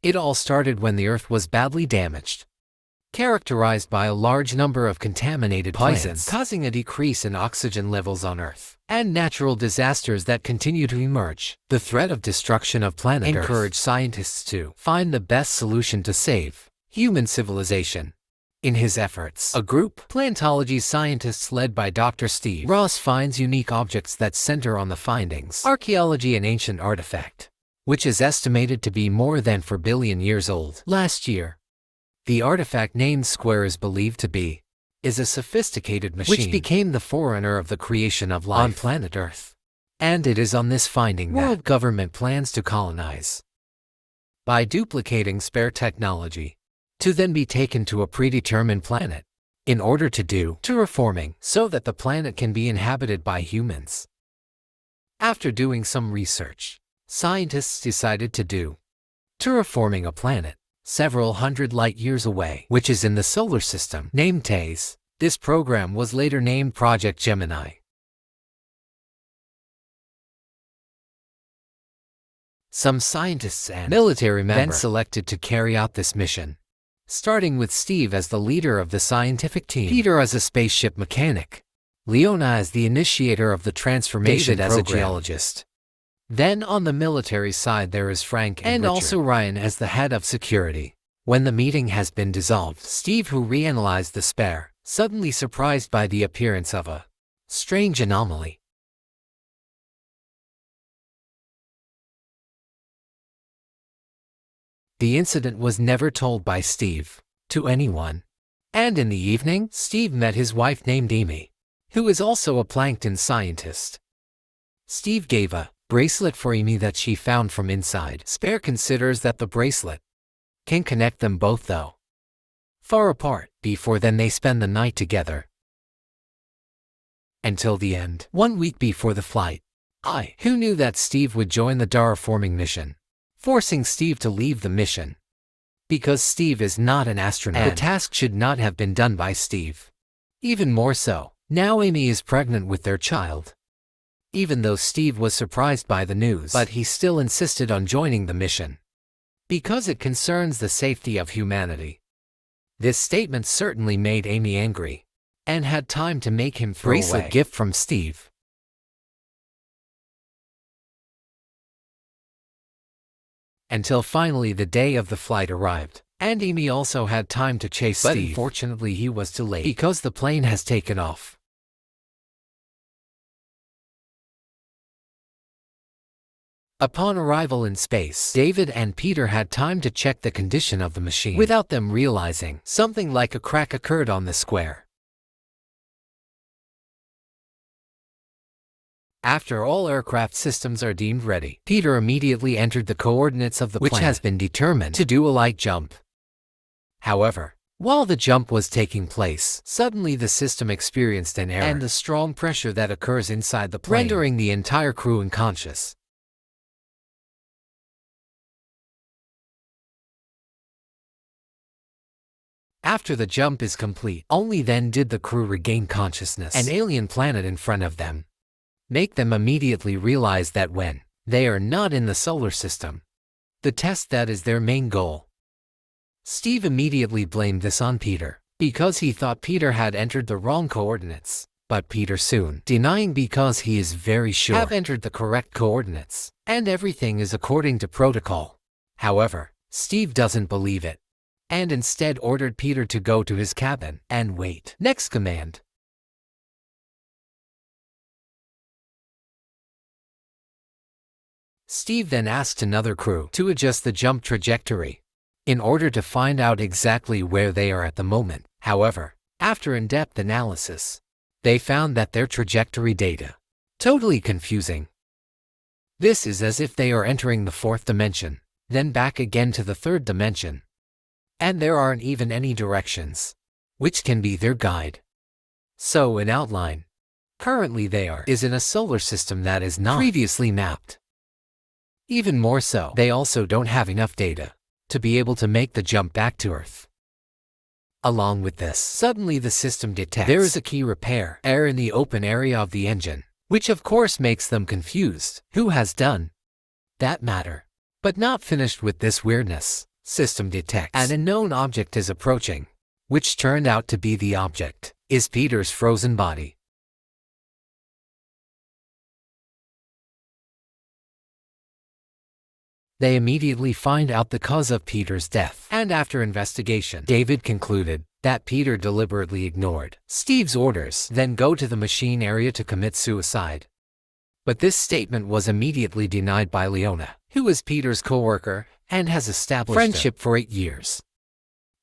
It all started when the Earth was badly damaged, characterized by a large number of contaminated poisons, causing a decrease in oxygen levels on Earth, and natural disasters that continue to emerge. The threat of destruction of planet Earth encouraged scientists to find the best solution to save human civilization. In his efforts, a group, paleontology scientists led by Dr. Steve Ross, finds unique objects that center on the findings, archaeology, an ancient artifact, which is estimated to be more than 4 billion years old. Last year, the artifact named Square is believed to be a sophisticated machine which became the forerunner of the creation of life on planet Earth. And it is on this finding that world government plans to colonize by duplicating Spare technology to then be taken to a predetermined planet in order to do terraforming so that the planet can be inhabited by humans. After doing some research, scientists decided to do terraforming a planet several hundred light years away, which is in the solar system, named TASE. This program was later named Project Gemini. Some scientists and military men then selected to carry out this mission, starting with Steve as the leader of the scientific team, Peter as a spaceship mechanic, Leona as the initiator of the transformation, David as a geologist. Then on the military side there is Frank and Richard, also Ryan as the head of security. When the meeting has been dissolved, Steve, who reanalyzed the Spare, suddenly surprised by the appearance of a strange anomaly. The incident was never told by Steve to anyone. And in the evening, Steve met his wife named Amy, who is also a plankton scientist. Steve gave a bracelet for Amy that she found from inside. Spare considers that the bracelet can connect them both, though far apart. Before then they spend the night together until the end. 1 week before the flight, who knew that Steve would join the terraforming mission, forcing Steve to leave the mission. Because Steve is not an astronaut, the task should not have been done by Steve. Even more so, now Amy is pregnant with their child. Even though Steve was surprised by the news, but he still insisted on joining the mission because it concerns the safety of humanity. This statement certainly made Amy angry and had time to make him throw away a gift from Steve. Until finally the day of the flight arrived, and Amy also had time to chase Steve. But unfortunately he was too late because the plane has taken off. Upon arrival in space, David and Peter had time to check the condition of the machine without them realizing something like a crack occurred on the Square. After all aircraft systems are deemed ready, Peter immediately entered the coordinates of the planet, which has been determined to do a light jump. However, while the jump was taking place, suddenly the system experienced an error and the strong pressure that occurs inside the plane, rendering the entire crew unconscious. After the jump is complete, only then did the crew regain consciousness. An alien planet in front of them make them immediately realize that when they are not in the solar system, the test that is their main goal. Steve immediately blamed this on Peter because he thought Peter had entered the wrong coordinates, but Peter soon denying because he is very sure have entered the correct coordinates and everything is according to protocol. However, Steve doesn't believe it and instead ordered Peter to go to his cabin and wait. Next command. Steve then asked another crew to adjust the jump trajectory in order to find out exactly where they are at the moment. However, after in-depth analysis, they found that their trajectory data totally confusing. This is as if they are entering the fourth dimension, then back again to the third dimension. And there aren't even any directions, which can be their guide. So in outline, currently they are in a solar system that is not previously mapped. Even more so, they also don't have enough data to be able to make the jump back to Earth. Along with this, suddenly the system detects there is a key repair error in the open area of the engine, which of course makes them confused. Who has done that matter? But not finished with this weirdness, system detects an unknown object is approaching, which turned out to be the object is Peter's frozen body. They immediately find out the cause of Peter's death, and after investigation, David concluded that Peter deliberately ignored Steve's orders, then go to the machine area to commit suicide. But this statement was immediately denied by Leona, who is Peter's co-worker and has established friendship for 8 years.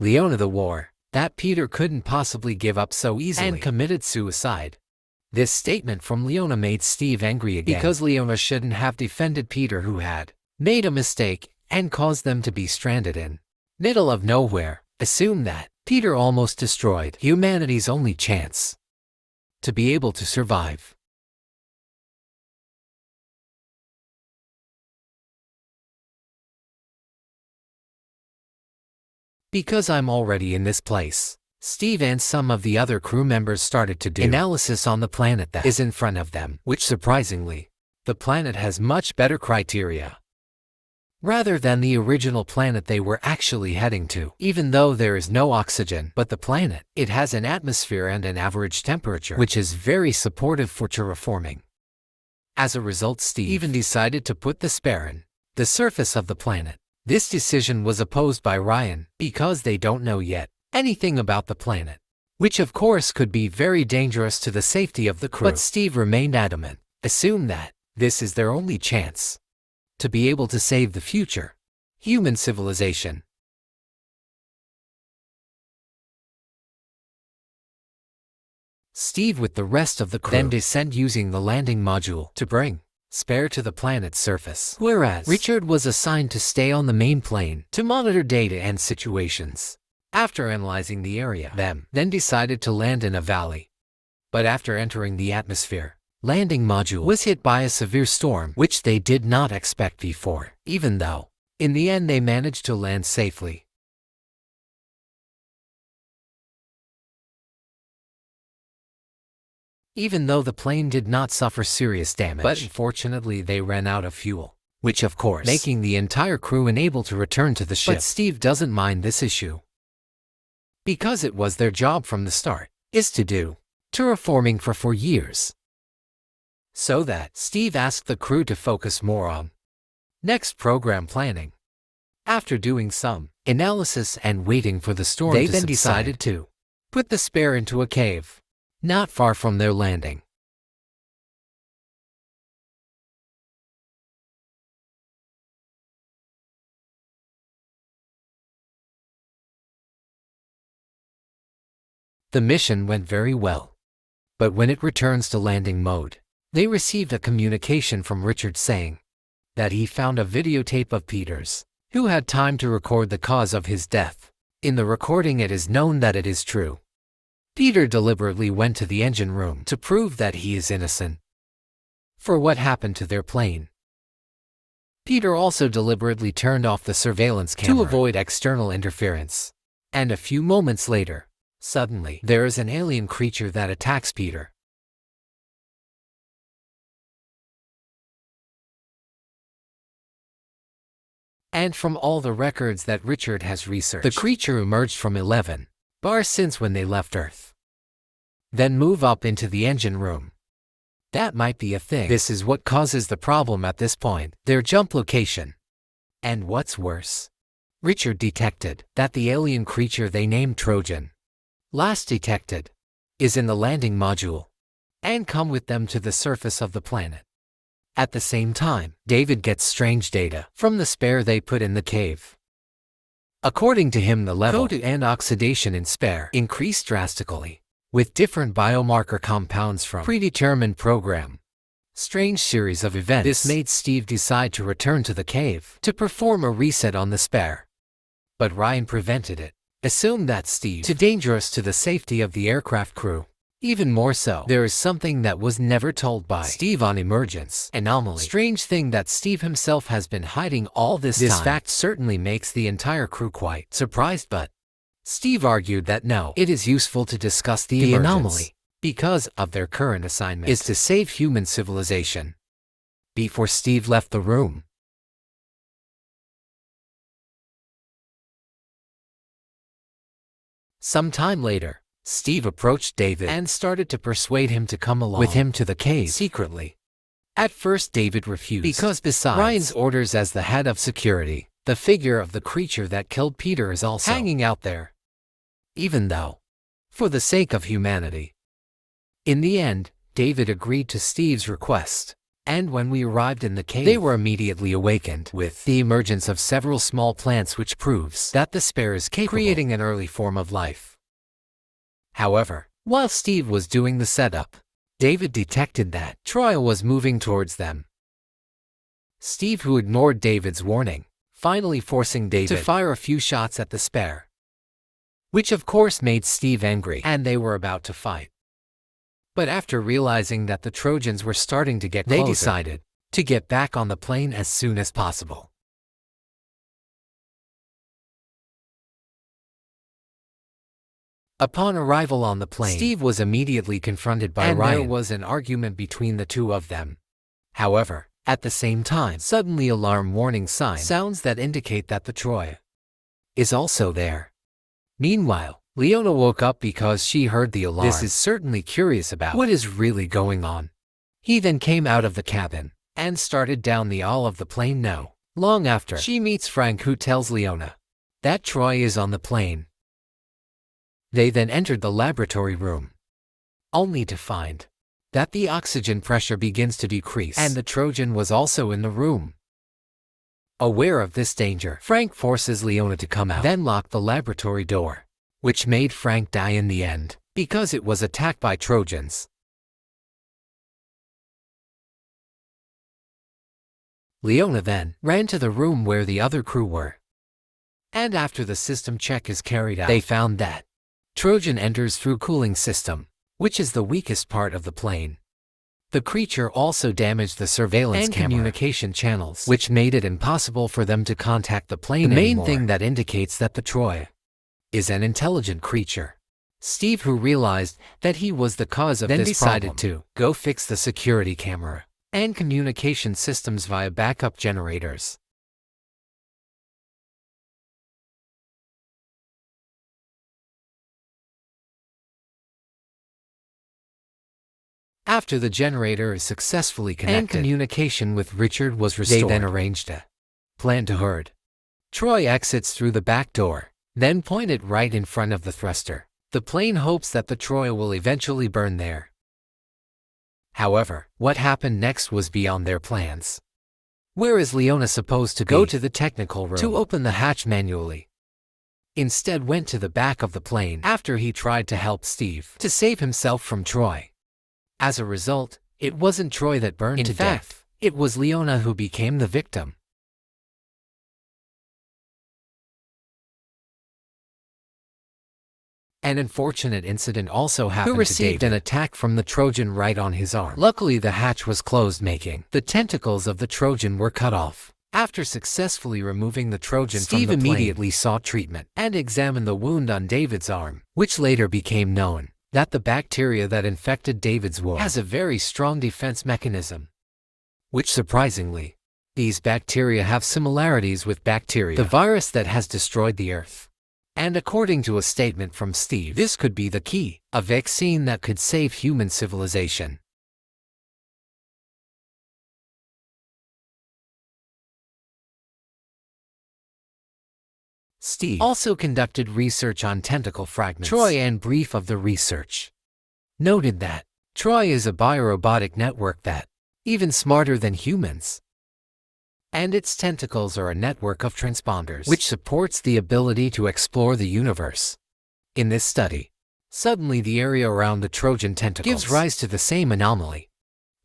Leona swore that Peter couldn't possibly give up so easily and committed suicide. This statement from Leona made Steve angry again because Leona shouldn't have defended Peter, who had made a mistake and caused them to be stranded in middle of nowhere. Assumed that Peter almost destroyed humanity's only chance to be able to survive. Because I'm already in this place, Steve and some of the other crew members started to do analysis on the planet that is in front of them, which surprisingly, the planet has much better criteria rather than the original planet they were actually heading to. Even though there is no oxygen, but the planet, it has an atmosphere and an average temperature, which is very supportive for terraforming. As a result, Steve even decided to put the spare on the surface of the planet. This decision was opposed by Ryan because they don't know yet anything about the planet, which of course could be very dangerous to the safety of the crew. But Steve remained adamant, assumed that this is their only chance to be able to save the future human civilization. Steve with the rest of the crew then descend using the landing module to bring spare to the planet's surface, whereas Richard was assigned to stay on the main plane to monitor data and situations. After analyzing the area, them then decided to land in a valley. But after entering the atmosphere, landing module was hit by a severe storm, which they did not expect before, even though, in the end, they managed to land safely. Even though the plane did not suffer serious damage, but unfortunately they ran out of fuel, which of course making the entire crew unable to return to the ship. But Steve doesn't mind this issue, because it was their job from the start, is to do terraforming for 4 years. So that Steve asked the crew to focus more on next program planning. After doing some analysis and waiting for the storm to subside, they then decided to put the spare into a cave not far from their landing. The mission went very well, but when it returns to landing mode, they received a communication from Richard saying that he found a videotape of Peter's, who had time to record the cause of his death. In the recording, it is known that it is true. Peter deliberately went to the engine room to prove that he is innocent for what happened to their plane. Peter also deliberately turned off the surveillance camera to avoid external interference. And a few moments later, suddenly, there is an alien creature that attacks Peter. And from all the records that Richard has researched, the creature emerged from 11 bars since when they left Earth. Then move up into the engine room. That might be a thing. This is what causes the problem at this point, their jump location. And what's worse, Richard detected that the alien creature they named Trojan, last detected, is in the landing module, and come with them to the surface of the planet. At the same time, David gets strange data from the spare they put in the cave. According to him, the level and oxidation in spare increased drastically, with different biomarker compounds from predetermined program. Strange series of events. This made Steve decide to return to the cave to perform a reset on the spare. But Ryan prevented it, assumed that Steve too dangerous to the safety of the aircraft crew. Even more so, there is something that was never told by Steve on Emergence Anomaly. Strange thing that Steve himself has been hiding all this time. This fact certainly makes the entire crew quite surprised, but Steve argued that no, it is useful to discuss the anomaly because of their current assignment is to save human civilization. Before Steve left the room, Some time later, Steve approached David and started to persuade him to come along with him to the cave secretly. At first David refused, because besides Ryan's orders as the head of security, the figure of the creature that killed Peter is also hanging out there. Even though, for the sake of humanity. In the end, David agreed to Steve's request, and when we arrived in the cave, they were immediately awakened with the emergence of several small plants, which proves that the spare is capable of creating an early form of life. However, while Steve was doing the setup, David detected that Troy was moving towards them. Steve, who ignored David's warning, finally forcing David to fire a few shots at the spare, which of course made Steve angry, and they were about to fight. But after realizing that the Trojans were starting to get closer, they decided to get back on the plane as soon as possible. Upon arrival on the plane, Steve was immediately confronted by Ryan, and there was an argument between the two of them. However, at the same time, suddenly alarm warning signs sounds that indicate that the Troy is also there. Meanwhile, Leona woke up because she heard the alarm. This is certainly curious about what is really going on. He then came out of the cabin and started down the aisle of the plane. No long after, she meets Frank, who tells Leona that Troy is on the plane. They then entered the laboratory room, only to find that the oxygen pressure begins to decrease, and the Trojan was also in the room. Aware of this danger, Frank forces Leona to come out, then locked the laboratory door, which made Frank die in the end, because it was attacked by Trojans. Leona then ran to the room where the other crew were, and after the system check is carried out, they found that Trojan enters through cooling system, which is the weakest part of the plane. The creature also damaged the surveillance and communication channels, which made it impossible for them to contact the plane anymore. The main thing that indicates that the Troy is an intelligent creature. Steve, who realized that he was the cause of this problem, decided to go fix the security camera and communication systems via backup generators. After the generator is successfully connected and communication with Richard was restored, they then arranged a plan to herd Troy exits through the back door, then point it right in front of the thruster. The plane hopes that the Troy will eventually burn there. However, what happened next was beyond their plans. Where is Leona supposed to go to the technical room to open the hatch manually? Instead went to the back of the plane after he tried to help Steve to save himself from Troy. As a result, it wasn't Troy that burned to death. It was Leona who became the victim. An unfortunate incident also happened, who received an attack from the Trojan right on his arm. Luckily, the hatch was closed, making the tentacles of the Trojan were cut off. After successfully removing the Trojan from the plane, Steve immediately sought treatment and examined the wound on David's arm, which later became known that the bacteria that infected David's wound has a very strong defense mechanism, which surprisingly, these bacteria have similarities with bacteria, the virus that has destroyed the Earth. And according to a statement from Steve, this could be the key, a vaccine that could save human civilization. Steve also conducted research on tentacle fragments. Troy, and brief of the research, noted that Troy is a biorobotic network that even smarter than humans, and its tentacles are a network of transponders which supports the ability to explore the universe. In this study, suddenly the area around the Trojan tentacles gives rise to the same anomaly,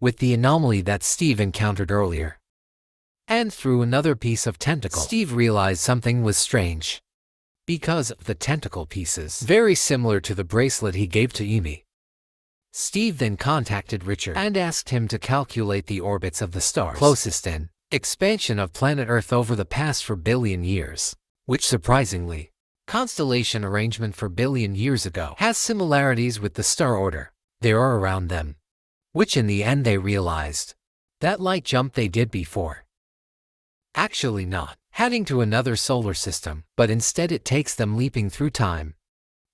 with the anomaly that Steve encountered earlier. And through another piece of tentacle, Steve realized something was strange, because of the tentacle pieces, very similar to the bracelet he gave to Amy. Steve then contacted Richard and asked him to calculate the orbits of the stars closest in expansion of planet Earth over the past 4 billion years, which surprisingly, constellation arrangement 4 billion years ago has similarities with the star order there are around them, which in the end they realized that light jump they did before. Actually not heading to another solar system, but instead it takes them leaping through time,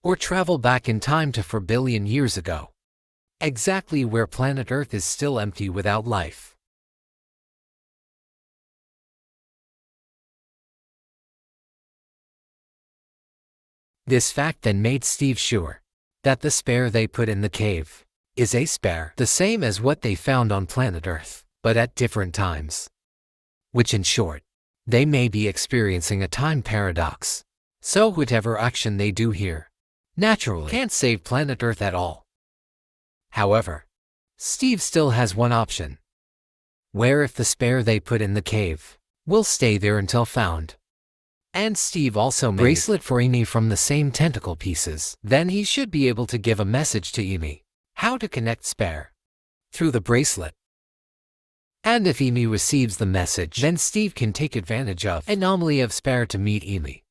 or travel back in time to 4 billion years ago, exactly where planet Earth is still empty without life. This fact then made Steve sure that the spare they put in the cave is a spare the same as what they found on planet Earth, but at different times. Which in short, they may be experiencing a time paradox. So whatever action they do here, naturally can't save planet Earth at all. However, Steve still has one option, where if the spare they put in the cave will stay there until found, and Steve also made a bracelet for Amy from the same tentacle pieces, then he should be able to give a message to Amy how to connect spare through the bracelet. And if Amy receives the message, then Steve can take advantage of anomaly of spare to meet Amy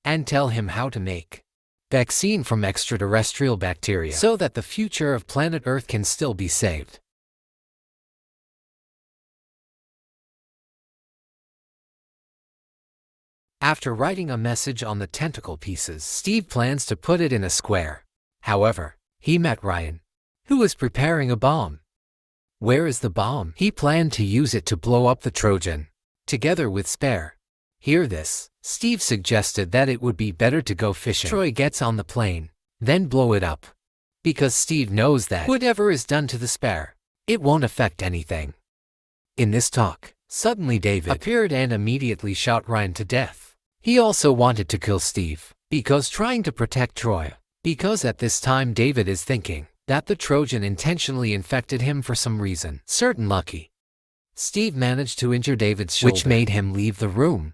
and tell him how to make vaccine from extraterrestrial bacteria so that the future of planet Earth can still be saved. After writing a message on the tentacle pieces, Steve plans to put it in a square. However, he met Ryan, who was preparing a bomb. Where is the bomb? He planned to use it to blow up the Trojan, together with spare. Hear this, Steve suggested that it would be better to go fishing. Troy gets on the plane, then blow it up, because Steve knows that whatever is done to the spare, it won't affect anything. In this talk, suddenly David appeared and immediately shot Ryan to death. He also wanted to kill Steve, because trying to protect Troy, because at this time David is thinking that the Trojan intentionally infected him for some reason. Certain lucky, Steve managed to injure David's shoulder, which made him leave the room.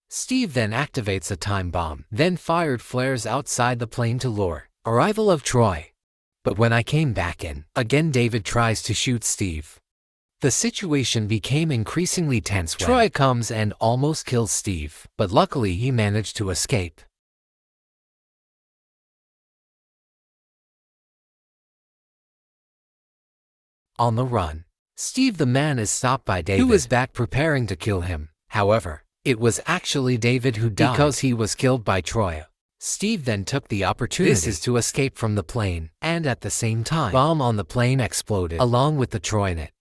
Steve then activates a time bomb, then fired flares outside the plane to lure arrival of Troy. But when I came back in, again David tries to shoot Steve. The situation became increasingly tense when Troy comes and almost kills Steve, but luckily he managed to escape. On the run, Steve the man is stopped by David, who is back preparing to kill him. However, it was actually David who died because he was killed by Troy. Steve then took the opportunity to escape from the plane, and at the same time, bomb on the plane exploded along with the Troy in it.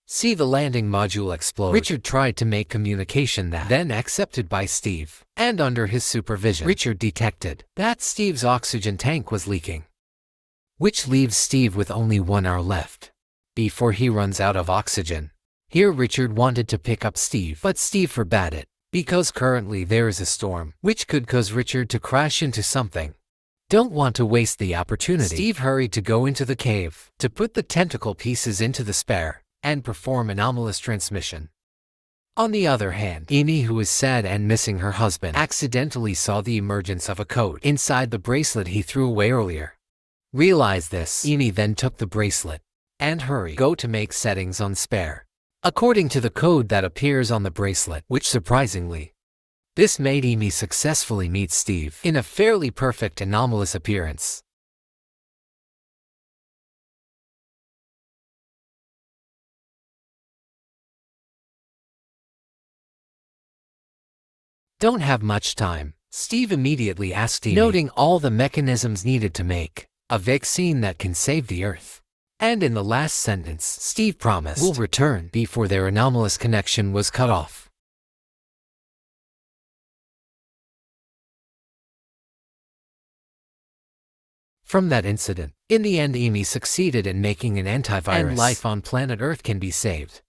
See the landing module explode. Richard tried to make communication that then accepted by Steve, and under his supervision, Richard detected that Steve's oxygen tank was leaking, which leaves Steve with only 1 hour left before he runs out of oxygen. Here Richard wanted to pick up Steve, but Steve forbade it, because currently there is a storm, which could cause Richard to crash into something. Don't want to waste the opportunity. Steve hurried to go into the cave, to put the tentacle pieces into the spare, and perform anomalous transmission. On the other hand, Amy, who is sad and missing her husband, accidentally saw the emergence of a code inside the bracelet he threw away earlier. Realized this, Amy then took the bracelet and go to make settings on spare, according to the code that appears on the bracelet, which surprisingly, this made Amy successfully meet Steve in a fairly perfect anomalous appearance. Don't have much time, Steve immediately asked Amy, noting all the mechanisms needed to make a vaccine that can save the Earth. And in the last sentence, Steve promised will return before their anomalous connection was cut off. From that incident, in the end Amy succeeded in making an antivirus, and life on planet Earth can be saved.